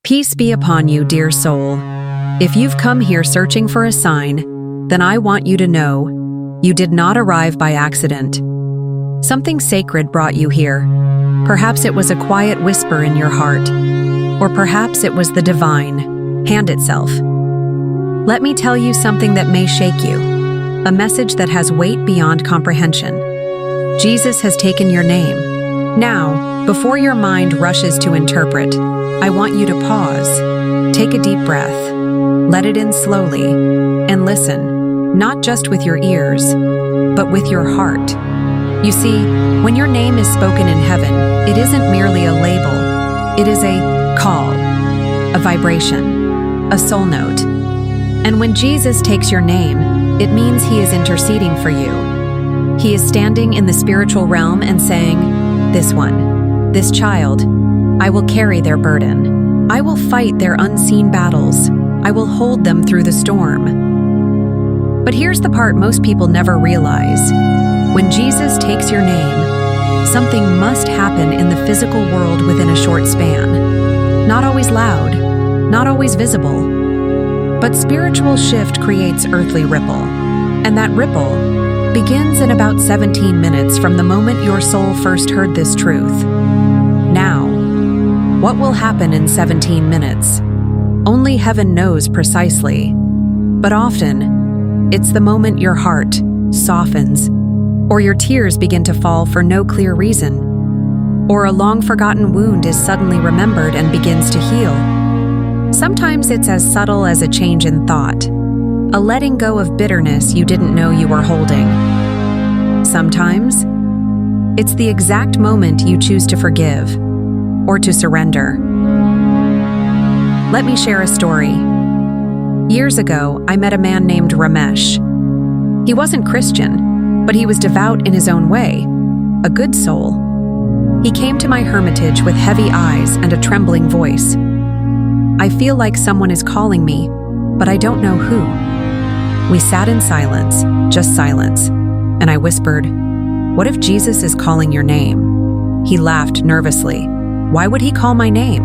Peace be upon you, dear soul. If you've come here searching for a sign, then I want you to know you did not arrive by accident. Something sacred brought you here. Perhaps it was a quiet whisper in your heart, or perhaps it was the divine hand itself. Let me tell you something that may shake you, a message that has weight beyond comprehension. Jesus has taken your name. Now, before your mind rushes to interpret, I want you to pause, take a deep breath, let it in slowly, and listen, not just with your ears, but with your heart. You see, when your name is spoken in heaven, it isn't merely a label. It is a call, a vibration, a soul note. And when Jesus takes your name, it means he is interceding for you. He is standing in the spiritual realm and saying, "This one, this child, I will carry their burden. I will fight their unseen battles. I will hold them through the storm." But here's the part most people never realize. When Jesus takes your name, something must happen in the physical world within a short span. Not always loud, not always visible. But spiritual shift creates earthly ripple. And that ripple begins in about 17 minutes from the moment your soul first heard this truth. Now, what will happen in 17 minutes? Only heaven knows precisely. But often, it's the moment your heart softens, or your tears begin to fall for no clear reason, or a long-forgotten wound is suddenly remembered and begins to heal. Sometimes it's as subtle as a change in thought, a letting go of bitterness you didn't know you were holding. Sometimes, it's the exact moment you choose to forgive or to surrender. Let me share a story. Years ago, I met a man named Ramesh. He wasn't Christian, but he was devout in his own way, a good soul. He came to my hermitage with heavy eyes and a trembling voice. "I feel like someone is calling me, but I don't know who." We sat in silence, just silence, and I whispered, "What if Jesus is calling your name?" He laughed nervously. "Why would he call my name?"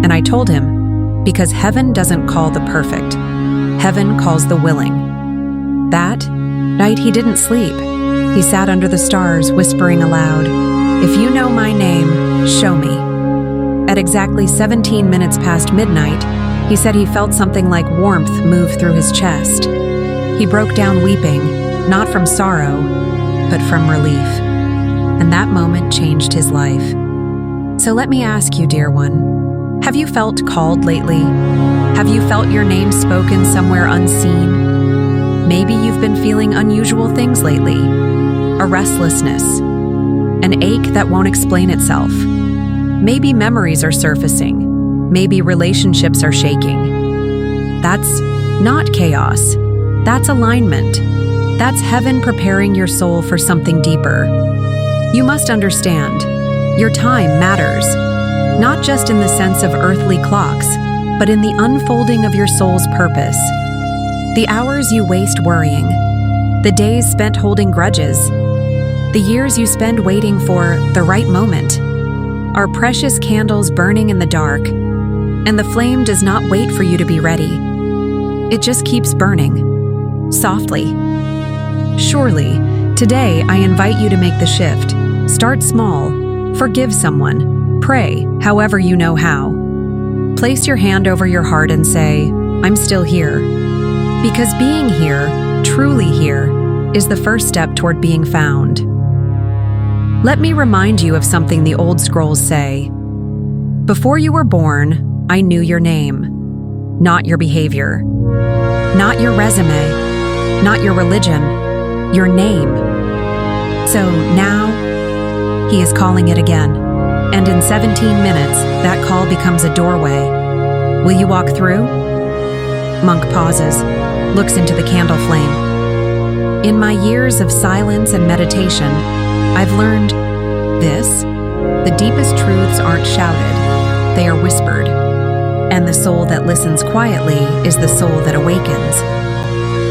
And I told him, "Because heaven doesn't call the perfect. Heaven calls the willing." That night he didn't sleep. He sat under the stars, whispering aloud, "If you know my name, show me." At exactly 17 minutes past midnight, he said he felt something like warmth move through his chest. He broke down weeping, not from sorrow, but from relief. And that moment changed his life. So let me ask you, dear one, have you felt called lately? Have you felt your name spoken somewhere unseen? Maybe you've been feeling unusual things lately. A restlessness, an ache that won't explain itself. Maybe memories are surfacing. Maybe relationships are shaking. That's not chaos. That's alignment. That's heaven preparing your soul for something deeper. You must understand, your time matters, not just in the sense of earthly clocks, but in the unfolding of your soul's purpose. The hours you waste worrying, the days spent holding grudges, the years you spend waiting for the right moment, are precious candles burning in the dark, and the flame does not wait for you to be ready. It just keeps burning, softly. Surely, today I invite you to make the shift. Start small, forgive someone, pray however you know how. Place your hand over your heart and say, "I'm still here." Because being here, truly here, is the first step toward being found. Let me remind you of something the old scrolls say. Before you were born, I knew your name, not your behavior, not your resume, not your religion, your name. So now, he is calling it again. And in 17 minutes, that call becomes a doorway. Will you walk through? Monk pauses, looks into the candle flame. In my years of silence and meditation, I've learned this: the deepest truths aren't shouted, they are whispered. And the soul that listens quietly is the soul that awakens.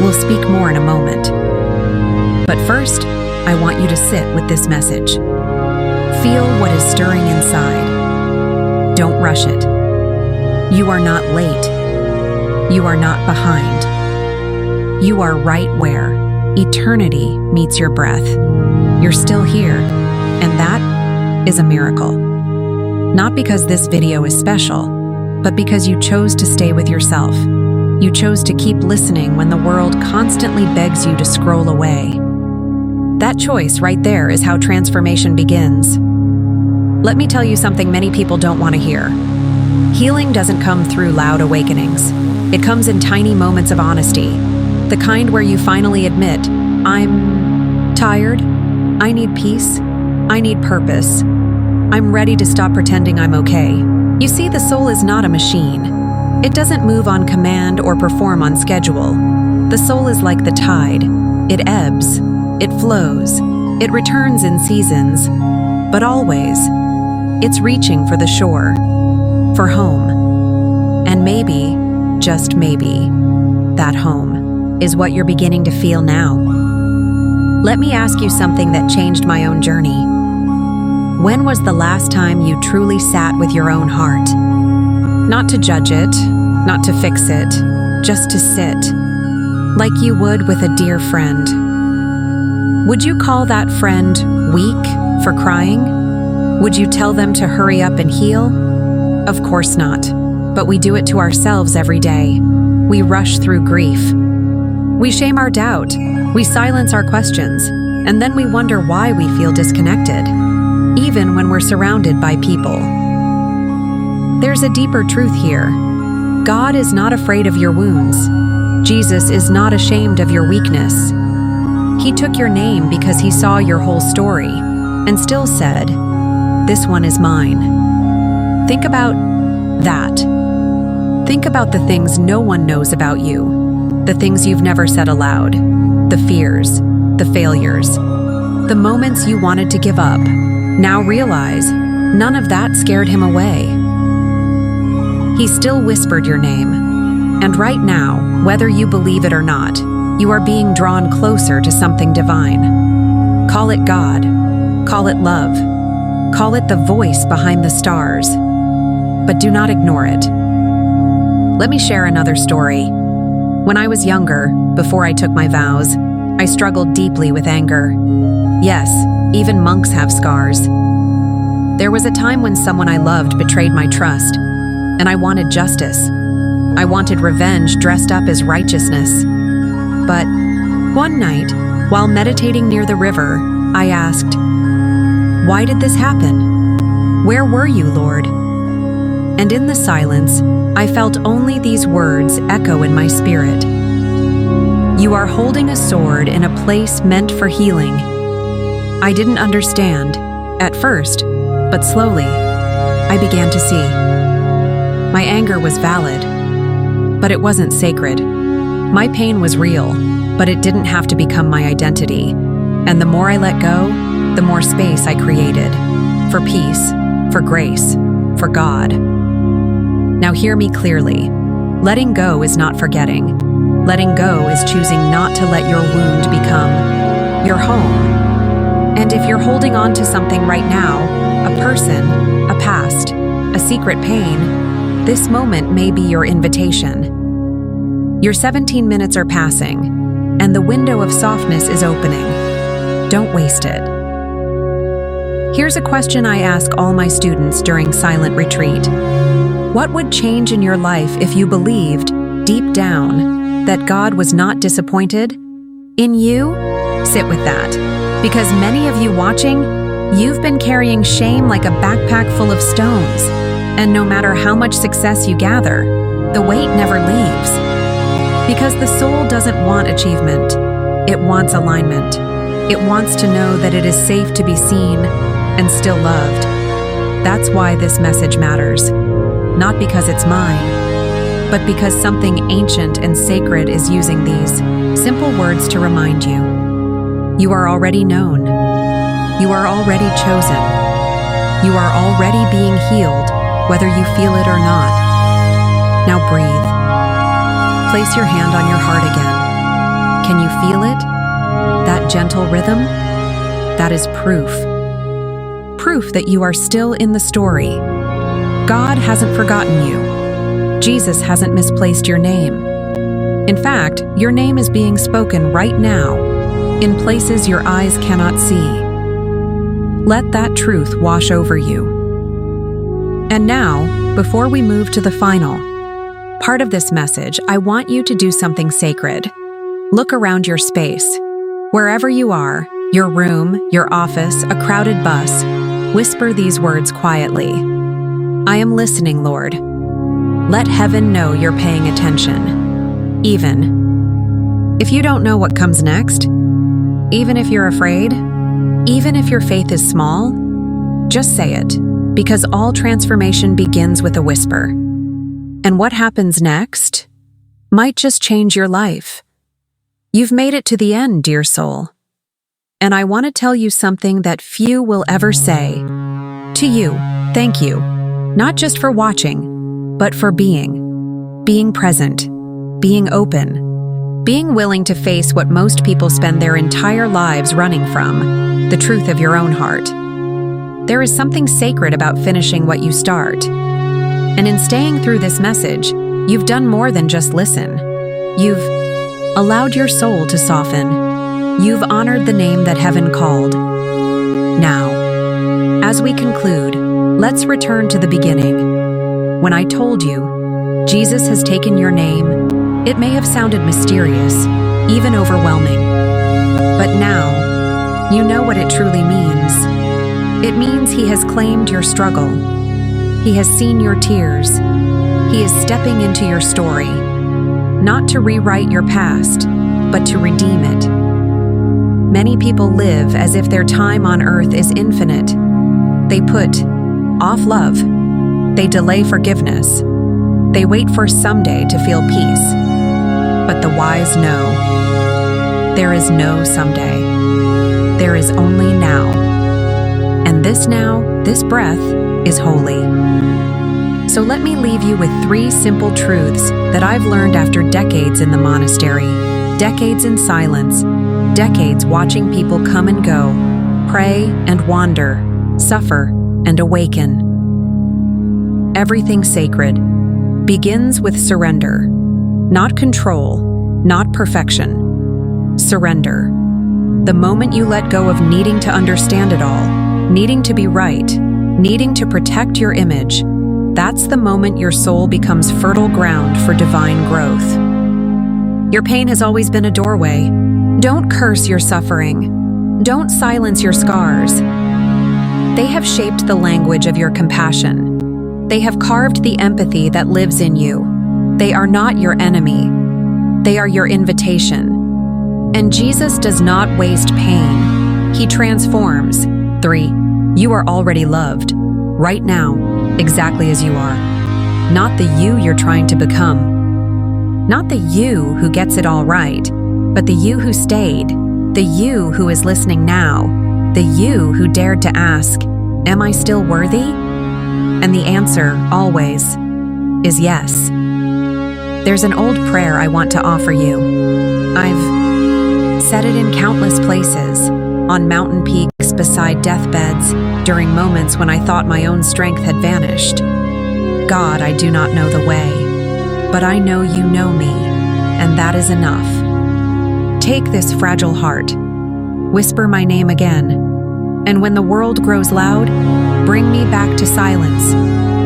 We'll speak more in a moment. But first, I want you to sit with this message. Feel what is stirring inside. Don't rush it. You are not late. You are not behind. You are right where eternity meets your breath. You're still here, and that is a miracle. Not because this video is special, but because you chose to stay with yourself. You chose to keep listening when the world constantly begs you to scroll away. That choice right there is how transformation begins. Let me tell you something many people don't want to hear. Healing doesn't come through loud awakenings. It comes in tiny moments of honesty. The kind where you finally admit, I'm tired, I need peace, I need purpose. I'm ready to stop pretending I'm okay. You see, the soul is not a machine. It doesn't move on command or perform on schedule. The soul is like the tide. It ebbs, it flows, it returns in seasons, but always, it's reaching for the shore, for home. And maybe, just maybe, that home is what you're beginning to feel now. Let me ask you something that changed my own journey. When was the last time you truly sat with your own heart? Not to judge it, not to fix it, just to sit, like you would with a dear friend. Would you call that friend weak for crying? Would you tell them to hurry up and heal? Of course not, but we do it to ourselves every day. We rush through grief. We shame our doubt, we silence our questions, and then we wonder why we feel disconnected, even when we're surrounded by people. There's a deeper truth here. God is not afraid of your wounds. Jesus is not ashamed of your weakness. He took your name because he saw your whole story and still said, "This one is mine." Think about that. Think about the things no one knows about you. The things you've never said aloud, the fears, the failures, the moments you wanted to give up. Now realize, none of that scared him away. He still whispered your name. And right now, whether you believe it or not, you are being drawn closer to something divine. Call it God, call it love, call it the voice behind the stars, but do not ignore it. Let me share another story. When I was younger, before I took my vows, I struggled deeply with anger. Yes, even monks have scars. There was a time when someone I loved betrayed my trust, and I wanted justice. I wanted revenge dressed up as righteousness. But one night, while meditating near the river, I asked, "Why did this happen? Where were you, Lord?" And in the silence, I felt only these words echo in my spirit. "You are holding a sword in a place meant for healing." I didn't understand, at first, but slowly, I began to see. My anger was valid, but it wasn't sacred. My pain was real, but it didn't have to become my identity. And the more I let go, the more space I created. For peace, for grace, for God. Now hear me clearly. Letting go is not forgetting. Letting go is choosing not to let your wound become your home. And if you're holding on to something right now, a person, a past, a secret pain, this moment may be your invitation. Your 17 minutes are passing, and the window of softness is opening. Don't waste it. Here's a question I ask all my students during silent retreat. What would change in your life if you believed, deep down, that God was not disappointed in you? Sit with that. Because many of you watching, you've been carrying shame like a backpack full of stones. And no matter how much success you gather, the weight never leaves. Because the soul doesn't want achievement. It wants alignment. It wants to know that it is safe to be seen and still loved. That's why this message matters. Not because it's mine, but because something ancient and sacred is using these simple words to remind you. You are already known. You are already chosen. You are already being healed, whether you feel it or not. Now breathe. Place your hand on your heart again. Can you feel it? That gentle rhythm? That is proof. Proof that you are still in the story. God hasn't forgotten you. Jesus hasn't misplaced your name. In fact, your name is being spoken right now, in places your eyes cannot see. Let that truth wash over you. And now, before we move to the final part of this message, I want you to do something sacred. Look around your space. Wherever you are, your room, your office, a crowded bus, whisper these words quietly. I am listening, Lord. Let heaven know you're paying attention. Even if you don't know what comes next, even if you're afraid, even if your faith is small, just say it, because all transformation begins with a whisper. And what happens next might just change your life. You've made it to the end, dear soul. And I want to tell you something that few will ever say. To you, thank you, not just for watching, but for being present, being open, being willing to face what most people spend their entire lives running from, the truth of your own heart. There is something sacred about finishing what you start. And in staying through this message, you've done more than just listen. You've allowed your soul to soften. You've honored the name that heaven called. Now, as we conclude, let's return to the beginning. When I told you, Jesus has taken your name, it may have sounded mysterious, even overwhelming. But now, you know what it truly means. It means He has claimed your struggle. He has seen your tears. He is stepping into your story, not to rewrite your past, but to redeem it. Many people live as if their time on earth is infinite. They put off love. They delay forgiveness. They wait for someday to feel peace. But the wise know there is no someday. There is only now. And this now, this breath, is holy. So let me leave you with 3 simple truths that I've learned after decades in the monastery, decades in silence, decades watching people come and go, pray and wander, suffer and awaken. Everything sacred begins with surrender, not control, not perfection. Surrender. The moment you let go of needing to understand it all, needing to be right, needing to protect your image, that's the moment your soul becomes fertile ground for divine growth. Your pain has always been a doorway. Don't curse your suffering. Don't silence your scars. They have shaped the language of your compassion. They have carved the empathy that lives in you. They are not your enemy. They are your invitation. And Jesus does not waste pain. He transforms. 3. You are already loved. Right now, exactly as you are. Not the you you're trying to become. Not the you who gets it all right, but the you who stayed. The you who is listening now. The you who dared to ask, am I still worthy? And the answer, always, is yes. There's an old prayer I want to offer you. I've said it in countless places, on mountain peaks, beside deathbeds, during moments when I thought my own strength had vanished. God, I do not know the way, but I know you know me, and that is enough. Take this fragile heart, whisper my name again, and when the world grows loud, bring me back to silence,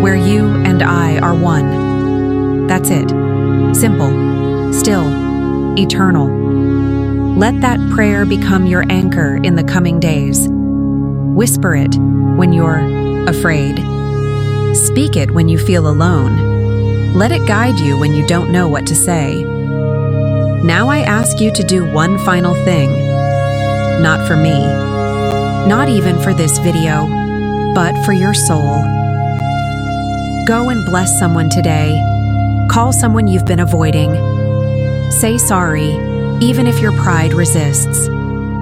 where you and I are one. That's it. Simple, still, eternal. Let that prayer become your anchor in the coming days. Whisper it when you're afraid. Speak it when you feel alone. Let it guide you when you don't know what to say. Now I ask you to do one final thing. Not for me. Not even for this video, but for your soul. Go and bless someone today. Call someone you've been avoiding. Say sorry, even if your pride resists.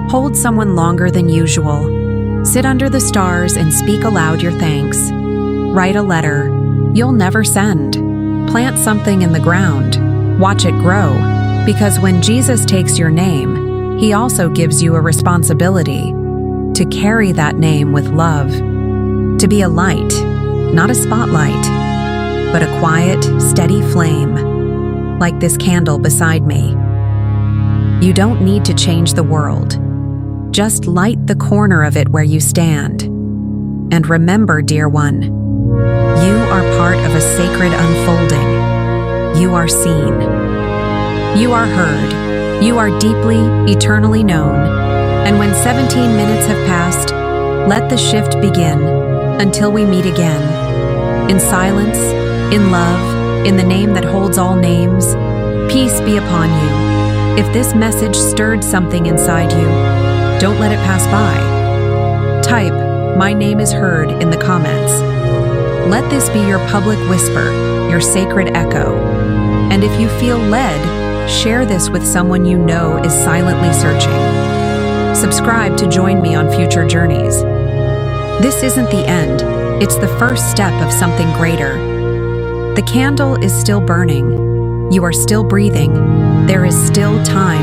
Hold someone longer than usual. Sit under the stars and speak aloud your thanks. Write a letter you'll never send. Plant something in the ground. Watch it grow, because when Jesus takes your name, He also gives you a responsibility to carry that name with love. To be a light, not a spotlight, but a quiet, steady flame, like this candle beside me. You don't need to change the world. Just light the corner of it where you stand. And remember, dear one, you are part of a sacred unfolding. You are seen. You are heard. You are deeply, eternally known. And when 17 minutes have passed, let the shift begin until we meet again. In silence, in love, in the name that holds all names, peace be upon you. If this message stirred something inside you, don't let it pass by. Type, "My name is heard" in the comments. Let this be your public whisper, your sacred echo. And if you feel led, share this with someone you know is silently searching. Subscribe to join me on future journeys. This isn't the end, it's the first step of something greater. The candle is still burning. You are still breathing. There is still time